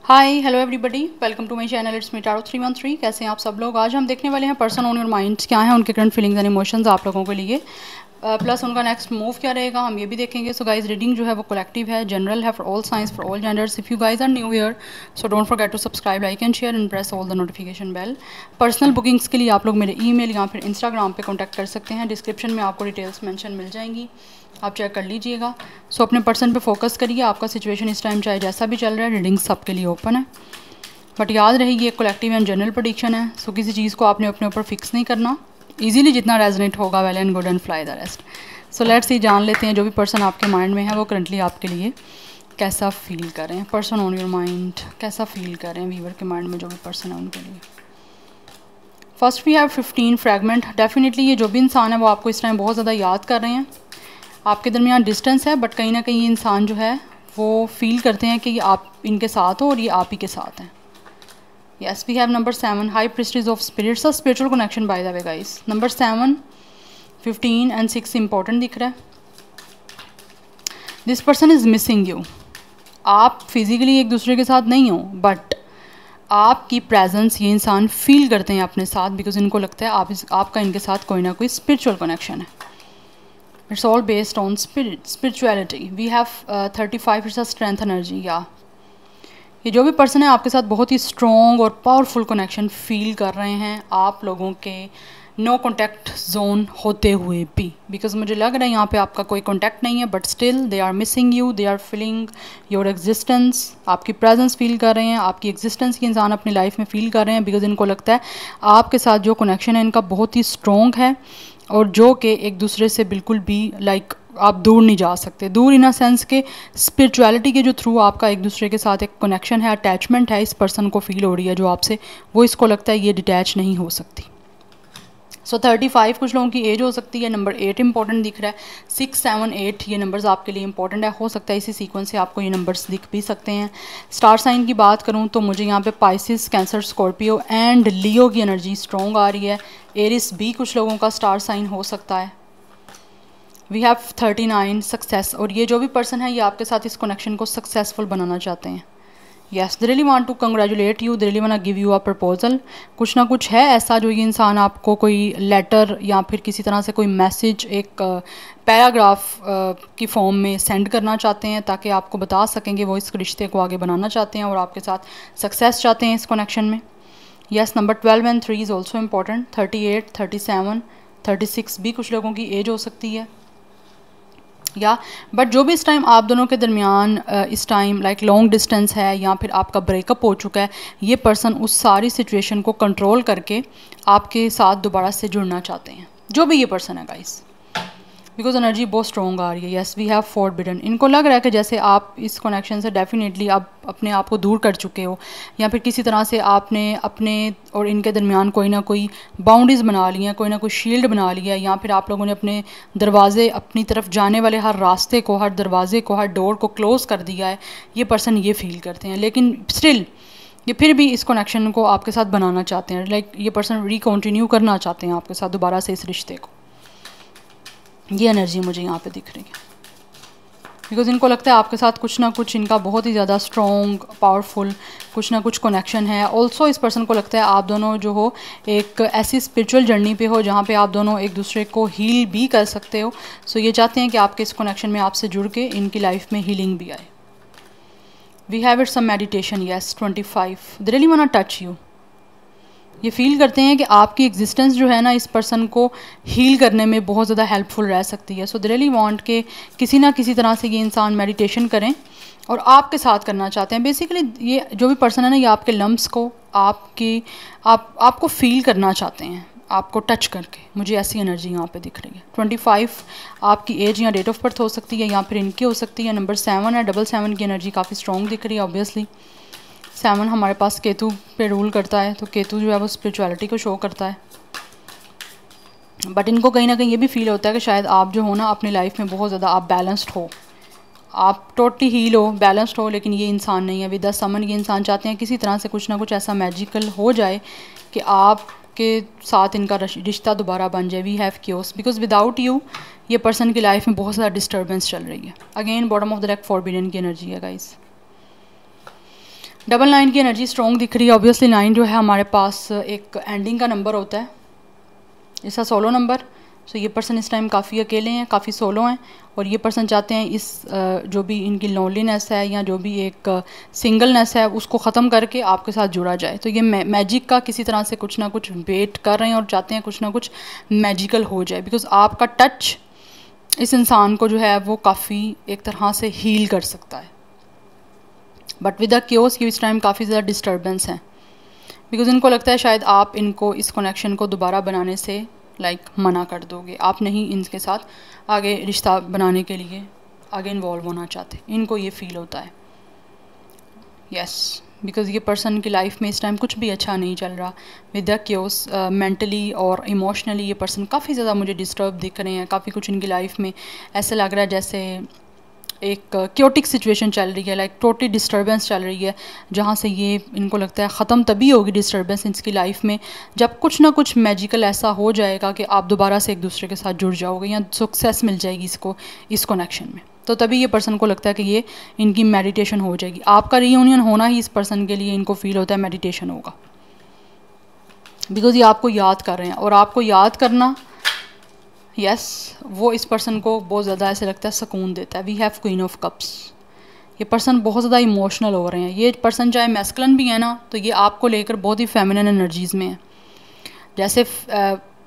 Hi hello everybody, welcome to my channel. It's me tarot 313। कैसे हैं आप सब लोग। आज हम देखने वाले हैं पर्सन ऑन योर माइंड्स क्या हैं, उनके करंट फीलिंग्स एंड इमोशंस आप लोगों के लिए, प्लस उनका नेक्स्ट मूव क्या रहेगा हम ये भी देखेंगे। सो गाइज रीडिंग जो है वो कलेक्टिव है, जनरल है for all signs for all genders. If you guys are new here so don't forget to subscribe, like and share and press all the notification bell. Personal bookings के लिए आप लोग मेरे ईमेल या फिर Instagram पे contact कर सकते हैं। डिस्क्रिप्शन में आपको डिटेल्स मेंशन मिल जाएंगी, आप चेक कर लीजिएगा। सो अपने पर्सन पे फोकस करिए। आपका सिचुएशन इस टाइम चाहे जैसा भी चल रहा है, रीडिंग सबके लिए ओपन है, बट याद रहेगी एक कलेक्टिव एंड जनरल प्रेडिक्शन है। सो किसी चीज़ को आपने अपने ऊपर फिक्स नहीं करना। इजीली जितना रेजोनेट होगा well and good and fly the rest. So let's see, जान लेते हैं जो भी पर्सन आपके माइंड में है वो करंटली आपके लिए कैसा फील कर रहे हैं। पर्सन ऑन योर माइंड कैसा फील कर रहे हैं व्यूअर के माइंड में जो भी पर्सन है उनके लिए। First we have 15 fragment. Definitely ये जो भी इंसान है वो आपको इस टाइम बहुत ज़्यादा याद कर रहे हैं। आपके दरमियान डिस्टेंस है, बट कहीं ना कहीं ये इंसान जो है वो फील करते हैं कि आप इनके साथ हो और ये आप ही के साथ हैं। Yes, we have number 7, High Priestess of Spirits, a spiritual connection by the way guys. Number 7, 15 and 6 important दिख रहा है। This person is missing you. आप फिजिकली एक दूसरे के साथ नहीं हो, बट आपकी प्रेजेंस ये इंसान फील करते हैं अपने साथ, बिकॉज इनको लगता है आपका इनके साथ कोई ना कोई स्पिरिचुअल कनेक्शन है। It's all based on spirituality. We have 35 it's a strength energy. या ये जो भी पर्सन है आपके साथ बहुत ही स्ट्रॉन्ग और पावरफुल कनेक्शन फील कर रहे हैं आप लोगों के नो कॉन्टैक्ट जोन होते हुए भी, बिकॉज मुझे लग रहा है यहाँ पे आपका कोई कॉन्टैक्ट नहीं है, but still they are missing you, they are feeling your existence. आपकी प्रेजेंस फील कर रहे हैं, आपकी एग्जिस्टेंस की इंसान अपनी लाइफ में फील कर रहे हैं, बिकॉज इनको लगता है आपके साथ जो कनेक्शन है इनका बहुत ही स्ट्रॉन्ग है, और जो कि एक दूसरे से बिल्कुल भी आप दूर नहीं जा सकते। दूर इन अ सेंस के स्पिरिचुअलिटी के जो थ्रू आपका एक दूसरे के साथ एक कनेक्शन है, अटैचमेंट है, इस पर्सन को फील हो रही है जो आपसे, वो इसको लगता है ये डिटैच नहीं हो सकती। सो 35 कुछ लोगों की एज हो सकती है। नंबर 8 इंपॉर्टेंट दिख रहा है। 6, 7, 8 ये नंबर्स आपके लिए इंपॉर्टेंट है। हो सकता है इसी सीक्वेंस से आपको ये नंबर्स दिख भी सकते हैं। स्टार साइन की बात करूँ तो मुझे यहाँ पे पाइसिस, कैंसर, स्कॉर्पियो एंड लियो की एनर्जी स्ट्रॉन्ग आ रही है। एरिस भी कुछ लोगों का स्टार साइन हो सकता है। वी हैव 39 सक्सेस, और ये जो भी पर्सन है ये आपके साथ इस कनेक्शन को सक्सेसफुल बनाना चाहते हैं। Yes, they really want to congratulate you, they really want give you a proposal. कुछ ना कुछ है ऐसा जो ये इंसान आपको कोई लेटर या फिर किसी तरह से कोई मैसेज एक पैराग्राफ की फॉर्म में सेंड करना चाहते हैं, ताकि आपको बता सकेंगे वो इस रिश्ते को आगे बनाना चाहते हैं और आपके साथ सक्सेस चाहते हैं इस कनेक्शन में। Yes, number 12 and 3 is also important. 38, 37, 36 भी कुछ लोगों की एज हो सकती है। या बट जो भी इस टाइम आप दोनों के दरमियान इस टाइम लॉन्ग डिस्टेंस है या फिर आपका ब्रेकअप हो चुका है, ये पर्सन उस सारी सिचुएशन को कंट्रोल करके आपके साथ दोबारा से जुड़ना चाहते हैं, जो भी ये पर्सन है गाइस, बिकॉज एनर्जी बहुत स्ट्रॉन्ग आ रही है। Yes, we have forbidden. इनको लग रहा है कि जैसे आप इस कनेक्शन से डेफिनेटली आप अपने आप को दूर कर चुके हो, या फिर किसी तरह से आपने अपने और इनके दरमियान कोई ना कोई बाउंड्रीज बना ली हैं, कोई ना कोई शील्ड बना लिया है, या फिर आप लोगों ने अपने दरवाजे, अपनी तरफ जाने वाले हर रास्ते को, हर दरवाजे को, हर डोर को क्लोज़ कर दिया है। ये पर्सन ये फील करते हैं, लेकिन स्टिल ये फिर भी इस कनेक्शन को आपके साथ बनाना चाहते हैं। ये पर्सन रिकंटिन्यू करना चाहते हैं आपके साथ दोबारा से इस रिश्ते को। ये एनर्जी मुझे यहाँ पे दिख रही है, बिकॉज इनको लगता है आपके साथ कुछ ना कुछ इनका बहुत ही ज़्यादा स्ट्रॉन्ग पावरफुल कुछ ना कुछ कनेक्शन है। ऑल्सो इस पर्सन को लगता है आप दोनों जो हो एक ऐसी स्पिरिचुअल जर्नी पे हो जहाँ पे आप दोनों एक दूसरे को हील भी कर सकते हो। सो ये चाहते हैं कि आपके इस कनेक्शन में आपसे जुड़ के इनकी लाइफ में हीलिंग भी आए। We have it some meditation. Yes, 25 they really want to touch you. ये फील करते हैं कि आपकी एग्जिस्टेंस जो है ना इस पर्सन को हील करने में बहुत ज़्यादा हेल्पफुल रह सकती है। सो दे रियली वांट के किसी ना किसी तरह से ये इंसान मेडिटेशन करें और आपके साथ करना चाहते हैं। बेसिकली ये जो भी पर्सन है ना ये आपके लम्ब्स को आपको फील करना चाहते हैं, आपको टच करके। मुझे ऐसी एनर्जी यहाँ पे दिख रही है। 25 आपकी एज या डेट ऑफ बर्थ हो सकती है, या फिर इनकी हो सकती है। नंबर 7 है, 7 की एनर्जी काफ़ी स्ट्रॉन्ग दिख रही है। ऑब्वियसली 7 हमारे पास केतु पे रूल करता है, तो केतु जो है वो स्पिरिचुअलिटी को शो करता है। बट इनको कहीं ना कहीं ये भी फील होता है कि शायद आप जो हो ना अपनी लाइफ में बहुत ज़्यादा आप बैलेंस्ड हो, आप टोटली हील हो, बैलेंस्ड हो, लेकिन ये इंसान नहीं है। विद द समन ये इंसान चाहते हैं किसी तरह से कुछ ना कुछ ऐसा मैजिकल हो जाए कि आपके साथ इनका रिश्ता दोबारा बन जाए। We have chaos, because without you ये पर्सन की लाइफ में बहुत ज़्यादा डिस्टर्बेंस चल रही है। Again bottom of the deck forbidden की एनर्जी है गाइस। डबल 9 की एनर्जी स्ट्रॉन्ग दिख रही है। ऑब्वियसली 9 जो है हमारे पास एक एंडिंग का नंबर होता है, इसका सोलो नंबर। सो ये पर्सन इस टाइम काफ़ी अकेले हैं, काफ़ी सोलो हैं, और ये पर्सन चाहते हैं इस जो भी इनकी लोनलीनेस है या जो भी एक सिंगलनेस है उसको ख़त्म करके आपके साथ जुड़ा जाए। तो ये मैजिक का किसी तरह से कुछ ना कुछ वेट कर रहे हैं और चाहते हैं कुछ ना कुछ मैजिकल हो जाए, बिकॉज़ आपका टच इस इंसान को जो है वो काफ़ी एक तरह से हील कर सकता है। बट विद द क्योस ये इस टाइम काफ़ी ज़्यादा डिस्टर्बेंस है, बिकॉज़ इनको लगता है शायद आप इनको इस कनेक्शन को दोबारा बनाने से मना कर दोगे, आप नहीं इनके साथ आगे रिश्ता बनाने के लिए आगे इन्वॉल्व होना चाहते। इनको ये फील होता है, यस, बिकॉज़ ये पर्सन की लाइफ में इस टाइम कुछ भी अच्छा नहीं चल रहा विद द क्योस। मेंटली और इमोशनली ये पर्सन काफ़ी ज़्यादा मुझे डिस्टर्ब दिख रहे हैं। काफ़ी कुछ इनकी लाइफ में ऐसा लग रहा है जैसे एक क्योटिक सिचुएशन चल रही है, टोटली डिस्टर्बेंस चल रही है, जहाँ से ये इनको लगता है ख़त्म तभी होगी डिस्टर्बेंस इसकी लाइफ में जब कुछ ना कुछ मैजिकल ऐसा हो जाएगा कि आप दोबारा से एक दूसरे के साथ जुड़ जाओगे या सक्सेस मिल जाएगी इसको इस कनेक्शन में। तो तभी ये पर्सन को लगता है कि ये इनकी मेडिटेशन हो जाएगी। आपका रियूनियन होना ही इस पर्सन के लिए इनको फील होता है मेडिटेशन होगा, बिकॉज़ ये आपको याद कर रहे हैं, और आपको याद करना यस वो इस पर्सन को बहुत ज़्यादा ऐसे लगता है सुकून देता है। We have queen of cups. ये पर्सन बहुत ज़्यादा इमोशनल हो रहे हैं। ये पर्सन चाहे मैस्कुलिन भी है ना, तो ये आपको लेकर बहुत ही फेमिनिन एनर्जीज़ में है। जैसे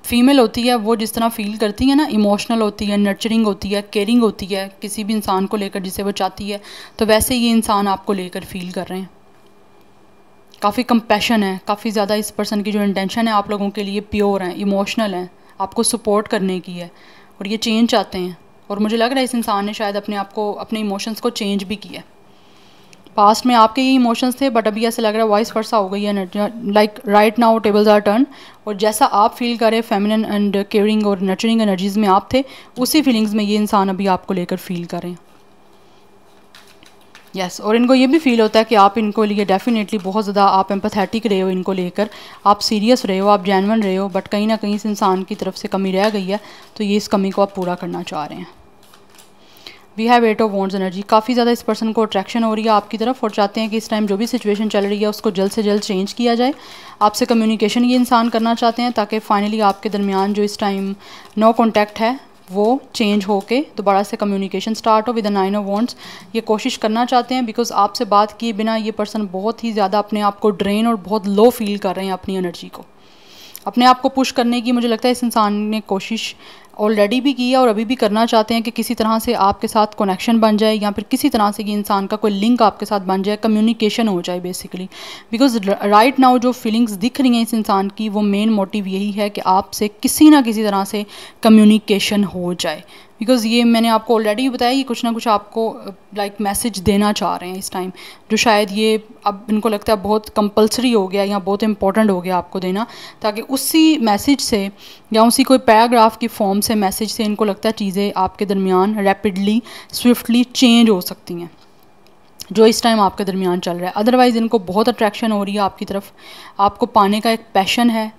फीमेल होती है वो जिस तरह फील करती है ना, इमोशनल होती है, नर्चरिंग होती है, केयरिंग होती है किसी भी इंसान को लेकर जिसे वो चाहती है, तो वैसे ये इंसान आपको लेकर फील कर रहे हैं। काफ़ी कंपैशन है, काफ़ी ज़्यादा इस पर्सन की जो इंटेंशन है आप लोगों के लिए प्योर है, इमोशनल है, आपको सपोर्ट करने की है, और ये चेंज चाहते हैं। और मुझे लग रहा है इस इंसान ने शायद अपने आप को, अपने इमोशंस को चेंज भी किया। पास्ट में आपके ये इमोशंस थे, बट अभी ऐसे लग रहा है वाइस वर्सा हो गई है, like right now tables are turn, और जैसा आप फील करें फेमिनिन एंड केयरिंग और नर्चरिंग एनर्जीज़ में आप थे, उसी फीलिंग्स में ये इंसान अभी आपको लेकर फील करें। यस और इनको ये भी फील होता है कि आप इनको लिए डेफिनेटली बहुत ज़्यादा आप एम्पैथेटिक रहे हो, इनको लेकर आप सीरियस रहे हो, आप जेन्युइन रहे हो, बट कहीं ना कहीं इस इंसान की तरफ से कमी रह गई है, तो ये इस कमी को आप पूरा करना चाह रहे हैं। We have 8 of wands energy. काफ़ी ज़्यादा इस पर्सन को अट्रैक्शन हो रही है आपकी तरफ, और चाहते हैं कि इस टाइम जो भी सिचुएशन चल रही है उसको जल्द से जल्द चेंज किया जाए। आपसे कम्युनिकेशन ये इंसान करना चाहते हैं ताकि फाइनली आपके दरमियान जो इस टाइम नो कॉन्टैक्ट है वो चेंज होके दोबारा से कम्युनिकेशन स्टार्ट हो विद द 9 ऑफ वॉन्ड्स। ये कोशिश करना चाहते हैं बिकॉज आपसे बात किए बिना ये पर्सन बहुत ही ज़्यादा अपने आप को ड्रेन और बहुत लो फील कर रहे हैं। अपनी एनर्जी को, अपने आप को पुश करने की मुझे लगता है इस इंसान ने कोशिश ऑलरेडी भी की है और अभी भी करना चाहते हैं कि किसी तरह से आपके साथ कनेक्शन बन जाए, या फिर किसी तरह से ये इंसान का कोई लिंक आपके साथ बन जाए, कम्युनिकेशन हो जाए बेसिकली। बिकॉज राइट नाउ जो फीलिंग्स दिख रही हैं इस इंसान की, वो मेन मोटिव यही है कि आपसे किसी ना किसी तरह से कम्युनिकेशन हो जाए। बिकॉज़ ये मैंने आपको ऑलरेडी बताया कि कुछ ना कुछ आपको लाइक मैसेज देना चाह रहे हैं इस टाइम, जो शायद ये अब इनको लगता है बहुत कंपलसरी हो गया या बहुत इंपॉर्टेंट हो गया आपको देना, ताकि उसी मैसेज से या उसी कोई पैराग्राफ की फॉर्म से मैसेज से इनको लगता है चीज़ें आपके दरमियान रैपिडली स्विफ्टली चेंज हो सकती हैं, जो इस टाइम आपके दरमियान चल रहा है। अदरवाइज़ इनको बहुत अट्रैक्शन हो रही है आपकी तरफ, आपको पाने का एक पैशन है,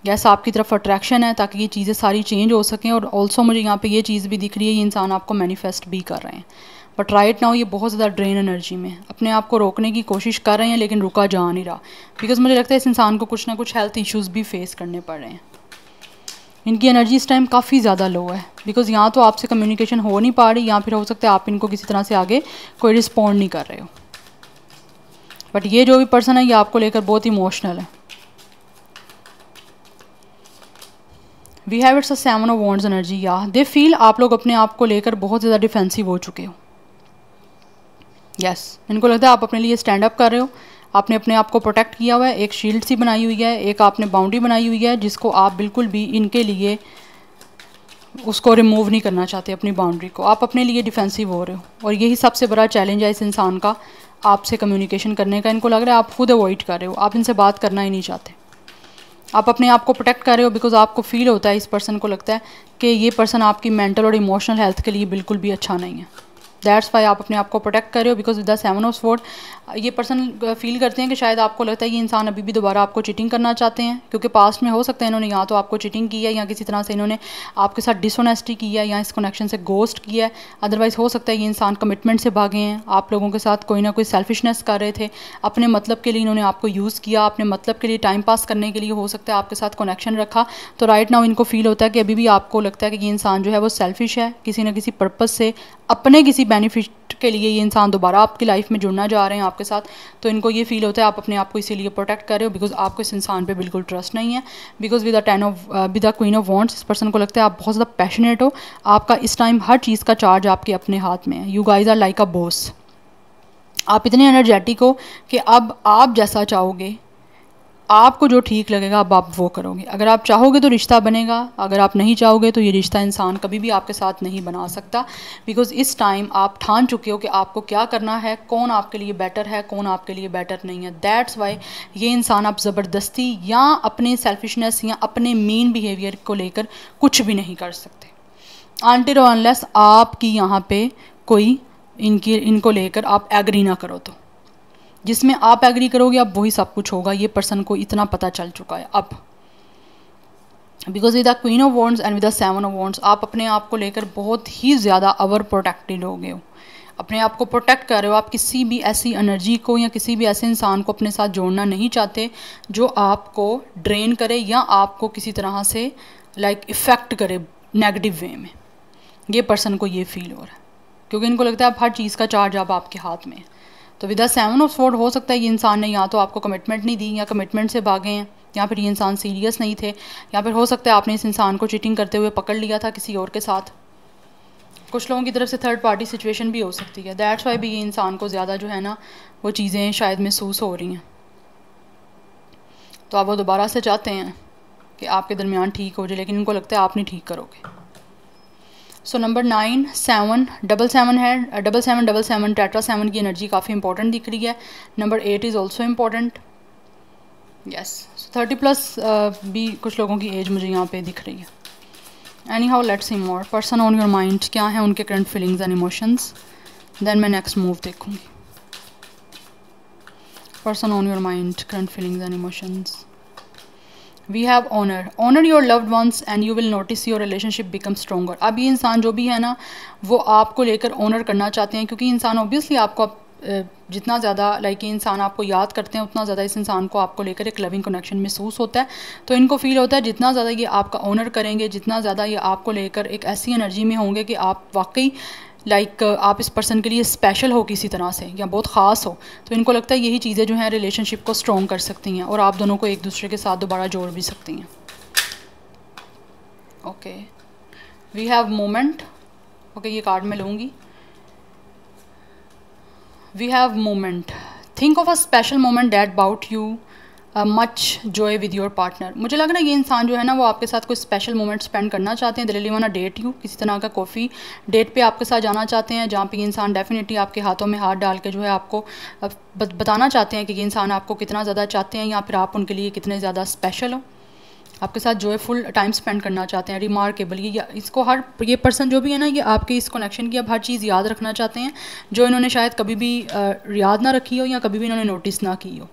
यस आपकी तरफ अट्रैक्शन है ताकि ये चीज़ें सारी चेंज हो सकें। और ऑल्सो मुझे यहाँ पे ये चीज़ भी दिख रही है, ये इंसान आपको मैनिफेस्ट भी कर रहे हैं, बट राइट नाउ ये बहुत ज़्यादा ड्रेन एनर्जी में अपने आप को रोकने की कोशिश कर रहे हैं, लेकिन रुका जा नहीं रहा। बिकॉज मुझे लगता है इस इंसान को कुछ ना कुछ हेल्थ इश्यूज़ भी फेस करने पड़ रहे हैं। इनकी एनर्जी इस टाइम काफ़ी ज़्यादा लो है, बिकॉज यहाँ तो आपसे कम्युनिकेशन हो नहीं पा रही, या फिर हो सकता है आप इनको किसी तरह से आगे कोई रिस्पॉन्ड नहीं कर रहे हो। बट ये जो भी पर्सन है ये आपको लेकर बहुत इमोशनल है। We have it's a 7 of wands energy. या दे फील आप लोग अपने आप को लेकर बहुत ज़्यादा डिफेंसिव हो चुके हो। यस इनको लगता है आप अपने लिए स्टैंड अप कर रहे हो, आपने अपने आप को प्रोटेक्ट किया हुआ है, एक शील्ड सी बनाई हुई है, एक आपने बाउंड्री बनाई हुई है जिसको आप बिल्कुल भी इनके लिए उसको रिमूव नहीं करना चाहते। अपनी बाउंड्री को आप अपने लिए डिफेंसिव हो रहे हो, और यही सबसे बड़ा चैलेंज है इस इंसान का आपसे कम्युनिकेशन करने का। इनको लग रहा है आप खुद अवॉइड कर रहे हो, आप इनसे बात करना ही नहीं चाहते, आप अपने आप को प्रोटेक्ट कर रहे हो। बिकॉज आपको फील होता है, इस पर्सन को लगता है कि ये पर्सन आपकी मेंटल और इमोशनल हेल्थ के लिए बिल्कुल भी अच्छा नहीं है। दैट्स वाई आप अपने आप को प्रोटेक्ट कर रहे हो। Because with the 7 of sword ये पर्सन फील करते हैं कि शायद आपको लगता है ये इंसान अभी भी दोबारा आपको चीटिंग करना चाहते हैं, क्योंकि पास्ट में हो सकता है इन्होंने या तो आपको चीटिंग की है या किसी तरह से इन्होंने आपके साथ डिसऑनेस्टी की है या इस कनेक्शन से गोस्ट किया है। अदरवाइज़ हो सकता है ये इंसान कमिटमेंट से भागे हैं, आप लोगों के साथ कोई ना कोई सेल्फिशनेस कर रहे थे, अपने मतलब के लिए इन्होंने आपको यूज़ किया, अपने मतलब के लिए टाइम पास करने के लिए हो सकता है आपके साथ कनेक्शन रखा। तो राइट नाउ इनको फील होता है कि अभी भी आपको लगता है कि ये इंसान जो है वो सेल्फिश है, किसी ना किसी पर्पज़ से अपने किसी बेनिफिट के लिए ये इंसान दोबारा आपकी लाइफ में जुड़ना जा रहे हैं आपके साथ। तो इनको ये फील होता है आप अपने आप को इसीलिए प्रोटेक्ट कर रहे हो, बिकॉज आपको इस इंसान पे बिल्कुल ट्रस्ट नहीं है। Because with the queen of wands, इस पर्सन को लगता है आप बहुत ज़्यादा पैशनेट हो, आपका इस टाइम हर चीज़ का चार्ज आपके अपने हाथ में है। You guys are like a boss, आप इतने एनर्जेटिक हो कि अब आप जैसा चाहोगे, आपको जो ठीक लगेगा अब आप वो करोगे। अगर आप चाहोगे तो रिश्ता बनेगा, अगर आप नहीं चाहोगे तो ये रिश्ता इंसान कभी भी आपके साथ नहीं बना सकता। बिकॉज इस टाइम आप ठान चुके हो कि आपको क्या करना है, कौन आपके लिए बेटर है, कौन आपके लिए बेटर नहीं है। दैट्स वाई ये इंसान आप ज़बरदस्ती या अपने सेल्फिशनेस या अपने मीन बिहेवियर को लेकर कुछ भी नहीं कर सकते अनटिल और अनलेस आपकी यहाँ पे कोई इनको लेकर आप एग्री ना करो। तो जिसमें आप एग्री करोगे अब वही सब कुछ होगा। ये पर्सन को इतना पता चल चुका है अब, because with the queen of wands and with the seven of wands आप अपने आप को लेकर बहुत ही ज़्यादा ओवर प्रोटेक्टेड हो गए हो, अपने आप को प्रोटेक्ट कर रहे हो। आप किसी भी ऐसी एनर्जी को या किसी भी ऐसे इंसान को अपने साथ जोड़ना नहीं चाहते जो आपको ड्रेन करे या आपको किसी तरह से इफ़ेक्ट करे नेगेटिव वे में। ये पर्सन को ये फील हो रहा है, क्योंकि इनको लगता है अब हर चीज़ का चार्ज अब आपके हाथ में है। तो with the seven of sword हो सकता है ये इंसान ने या तो आपको कमिटमेंट नहीं दी या कमिटमेंट से भागे हैं, या फिर ये इंसान सीरियस नहीं थे, या फिर हो सकता है आपने इस इंसान को चीटिंग करते हुए पकड़ लिया था किसी और के साथ। कुछ लोगों की तरफ से थर्ड पार्टी सिचुएशन भी हो सकती है। दैट्स वाई भी ये इंसान को ज़्यादा जो है ना वो चीज़ें शायद महसूस हो रही हैं। तो आप वो दोबारा से चाहते हैं कि आपके दरमियान ठीक हो जाए, लेकिन इनको लगता है आप नहीं ठीक करोगे। सो नंबर 9 7 डबल 7 है, डबल 7 टेट्रा 7 की एनर्जी काफ़ी इंपॉर्टेंट दिख रही है। Number 8 is also important, yes. 30+ भी कुछ लोगों की एज मुझे यहाँ पे दिख रही है। Anyhow let's see more. Person on your mind, क्या है उनके current feelings and emotions, then मैं नेक्स्ट मूव देखूँगी। Person on your mind, current feelings and emotions. We have honour your loved ones and you will notice your relationship become stronger. अब ये इंसान जो भी है ना वो आपको लेकर ऑनर करना चाहते हैं, क्योंकि इंसान ऑब्वियसली आपको जितना ज़्यादा ये इंसान आपको याद करते हैं उतना ज़्यादा इस इंसान को आपको लेकर एक लविंग कनेक्शन महसूस होता है। तो इनको फील होता है जितना ज़्यादा ये आपका ऑनर करेंगे, जितना ज़्यादा ये आपको लेकर एक ऐसी एनर्जी में होंगे कि आप वाकई आप इस पर्सन के लिए स्पेशल हो किसी तरह से या बहुत ख़ास हो, तो इनको लगता है यही चीज़ें जो हैं रिलेशनशिप को स्ट्रॉन्ग कर सकती हैं और आप दोनों को एक दूसरे के साथ दोबारा जोड़ भी सकती हैं। Okay, we have moment. Okay, ये कार्ड मैं लूँगी। We have moment, think of a special moment that about you much joy with your partner. मुझे लग रहा है ये इंसान जो है ना वो आपके साथ कोई स्पेशल मोमेंट स्पेंड करना चाहते हैं। They really want to date you, किसी तरह का कॉफ़ी डेट पे आपके साथ जाना चाहते हैं, जहाँ पे ये इंसान डेफिनेटली आपके हाथों में हाथ डाल के जो है आपको बताना चाहते हैं कि ये इंसान आपको कितना ज़्यादा चाहते हैं या फिर आप उनके लिए कितने ज़्यादा स्पेशल हो, आपके साथ जॉयफुल टाइम स्पेंड करना चाहते हैं। रिमार्केबल, ये पर्सन जो भी है ना ये आपके इस कनेक्शन की अब हर चीज़ याद रखना चाहते हैं जो इन्होंने शायद कभी भी याद ना रखी हो या कभी भी इन्होंने नोटिस ना की हो।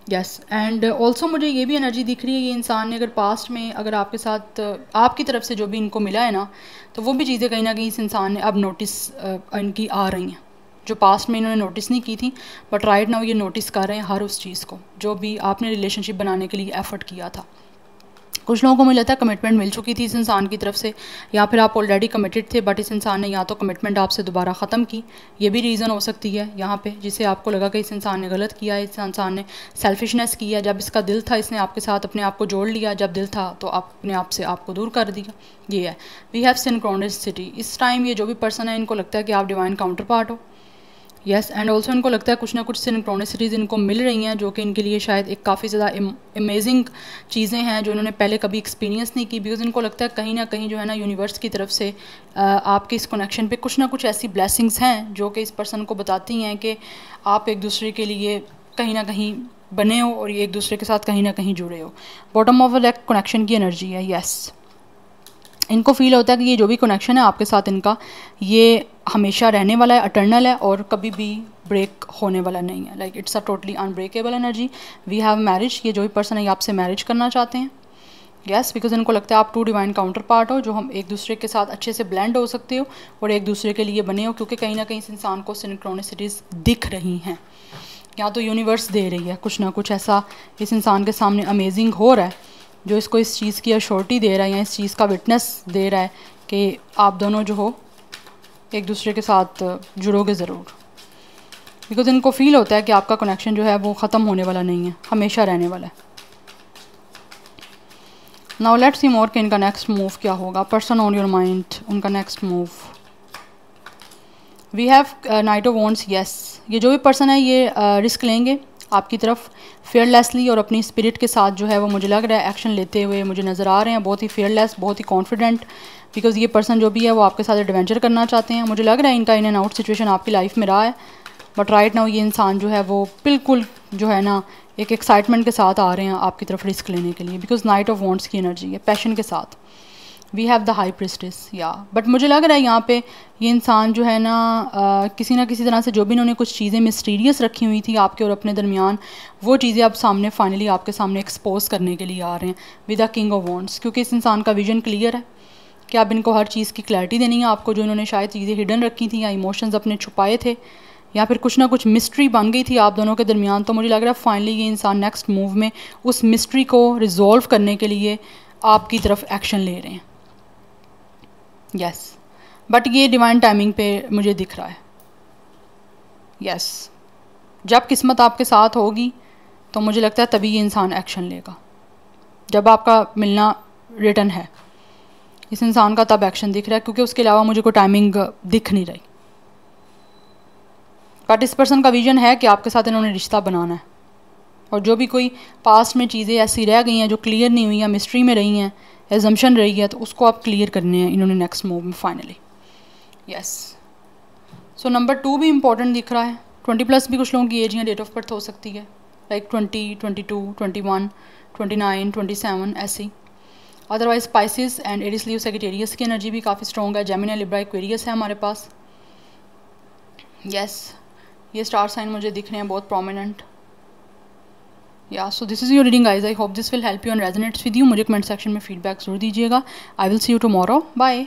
यस, एंड ऑल्सो मुझे ये भी एनर्जी दिख रही है ये इंसान ने अगर पास्ट में अगर आपके साथ आपकी तरफ से जो भी इनको मिला है ना तो वो भी चीज़ें कहीं ना कहीं इस इंसान ने अब नोटिस इनकी आ रही हैं जो पास्ट में इन्होंने नोटिस नहीं की थी, बट राइट नाउ ये नोटिस कर रहे हैं हर उस चीज़ को जो भी आपने रिलेशनशिप बनाने के लिए एफर्ट किया था। कुछ लोगों को मुझे लगता है कमिटमेंट मिल चुकी थी इस इंसान की तरफ से, या फिर आप ऑलरेडी कमिटेड थे बट इस इंसान ने या तो कमिटमेंट आपसे दोबारा ख़त्म की, ये भी रीज़न हो सकती है यहाँ पे जिसे आपको लगा कि इस इंसान ने गलत किया, इस इंसान ने सेल्फिशनेस किया। जब इसका दिल था इसने आपके साथ अपने आप को जोड़ लिया, जब दिल था तो अपने आप से आपको दूर कर दिया। ये है वी हैव सिंक्रोनिसिटी। इस टाइम ये जो भी पर्सन है इनको लगता है कि आप डिवाइन काउंटर पार्ट हो। यस, एंड ऑल्सो इनको लगता है कुछ ना कुछ सिंक्रोनिसिटीज़ इनको मिल रही हैं जो कि इनके लिए शायद एक काफ़ी ज़्यादा अमेजिंग चीज़ें हैं जो इन्होंने पहले कभी एक्सपीरियंस नहीं की। बिकॉज इनको लगता है कहीं ना कहीं जो है ना यूनिवर्स की तरफ से आपके इस कनेक्शन पे कुछ ना कुछ ऐसी ब्लेसिंग्स हैं जो कि इस पर्सन को बताती हैं कि आप एक दूसरे के लिए कहीं ना कहीं बने हो और ये एक दूसरे के साथ कहीं ना कहीं जुड़े हो। बॉटम ऑफ द कनेक्शन की एनर्जी है। यस, इनको फील होता है कि ये जो भी कनेक्शन है आपके साथ इनका ये हमेशा रहने वाला है, अटर्नल है और कभी भी ब्रेक होने वाला नहीं है, like it's a totally unbreakable energy. We have marriage, ये जो भी पर्सन है ये आपसे मैरिज करना चाहते हैं, यस, बिकॉज इनको लगता है आप टू डिवाइन काउंटर पार्ट हो, जो हम एक दूसरे के साथ अच्छे से ब्लेंड हो सकते हो और एक दूसरे के लिए बने हो, क्योंकि कहीं ना कहीं इस इंसान को सिंक्रोनिसिटीज़ दिख रही हैं, या तो यूनिवर्स दे रही है कुछ ना कुछ ऐसा इस इंसान के सामने अमेजिंग हो रहा है, जो इसको इस चीज़ की अश्योरिटी दे रहा है या इस चीज़ का विटनेस दे रहा है कि आप दोनों जो हो एक दूसरे के साथ जुड़ोगे ज़रूर, बिकॉज इनको फील होता है कि आपका कनेक्शन जो है वो ख़त्म होने वाला नहीं है, हमेशा रहने वाला है। नाउ लेट्स सी मोर कि इनका नेक्स्ट मूव क्या होगा। पर्सन ऑन योर माइंड, उनका next move. We have knight of wands, yes, ये जो भी पर्सन है ये रिस्क लेंगे आपकी तरफ फेयरलेसली और अपनी स्पिरिट के साथ जो है वो मुझे लग रहा है एक्शन लेते हुए मुझे नज़र आ रहे हैं, बहुत ही फेयरलेस, बहुत ही कॉन्फिडेंट, बिकॉज ये पर्सन जो भी है वो आपके साथ एडवेंचर करना चाहते हैं। मुझे लग रहा है इनका इन एंड आउट सिचुएशन आपकी लाइफ में रहा है, बट राइट नाउ ये इंसान जो है वो बिल्कुल जो है ना एक एक्साइटमेंट के साथ आ रहे हैं आपकी तरफ रिस्क लेने के लिए, बिकॉज नाइट ऑफ वॉन्ट्स की एनर्जी है, पैशन के साथ। We have the high priestess, yeah but मुझे लग रहा है यहाँ पे ये इंसान जो है ना किसी ना किसी तरह से जो भी इन्होंने कुछ चीज़ें मिस्टीरियस रखी हुई थी आपके और अपने दरमियान, वो चीज़ें अब सामने फाइनली आपके सामने एक्सपोज करने के लिए आ रहे हैं with the king of wants, क्योंकि इस इंसान का विजन क्लियर है कि अब इनको हर चीज़ की क्लैरिटी देनी है आपको, जो इन्होंने शायद चीज़ें हिडन रखी थी या इमोशंस अपने छुपाए थे या फिर कुछ ना कुछ मिस्ट्री बन गई थी आप दोनों के दरमियान। तो मुझे लग रहा है फाइनली ये इंसान नेक्स्ट मूव में उस मिस्ट्री को रिजॉल्व करने के लिए आपकी तरफ एक्शन ले रहे हैं, यस, बट ये डिवाइन टाइमिंग पे मुझे दिख रहा है, यस, जब किस्मत आपके साथ होगी तो मुझे लगता है तभी ये इंसान एक्शन लेगा, जब आपका मिलना रिटर्न है इस इंसान का तब एक्शन दिख रहा है, क्योंकि उसके अलावा मुझे कोई टाइमिंग दिख नहीं रही। बट इस पर्सन का विजन है कि आपके साथ इन्होंने रिश्ता बनाना है, और जो भी कोई पास्ट में चीज़ें ऐसी रह गई हैं जो क्लियर नहीं हुई या मिस्ट्री में रही हैं, एजम्पशन रही है, तो उसको आप क्लियर करने हैं इन्होंने नेक्स्ट मूव में फाइनली, यस। सो नंबर 2 भी इंपॉर्टेंट दिख रहा है। 20+ भी कुछ लोगों की एज या डेट ऑफ बर्थ हो सकती है, लाइक 20, 22, 21, 29, 27 ऐसी। Otherwise Pisces and Aries Leo Sagittarius की एनर्जी भी काफ़ी स्ट्रॉन्ग है, जेमिनी, लिब्रा, एक्वेरियस है हमारे पास, यस, ये स्टार साइन मुझे दिख रहे हैं बहुत prominent, yeah. So this is your reading guys, I hope this will help you and resonates with you. मुझे कमेंट सेक्शन में फीडबैक जरूर दीजिएगा। I will see you tomorrow, bye.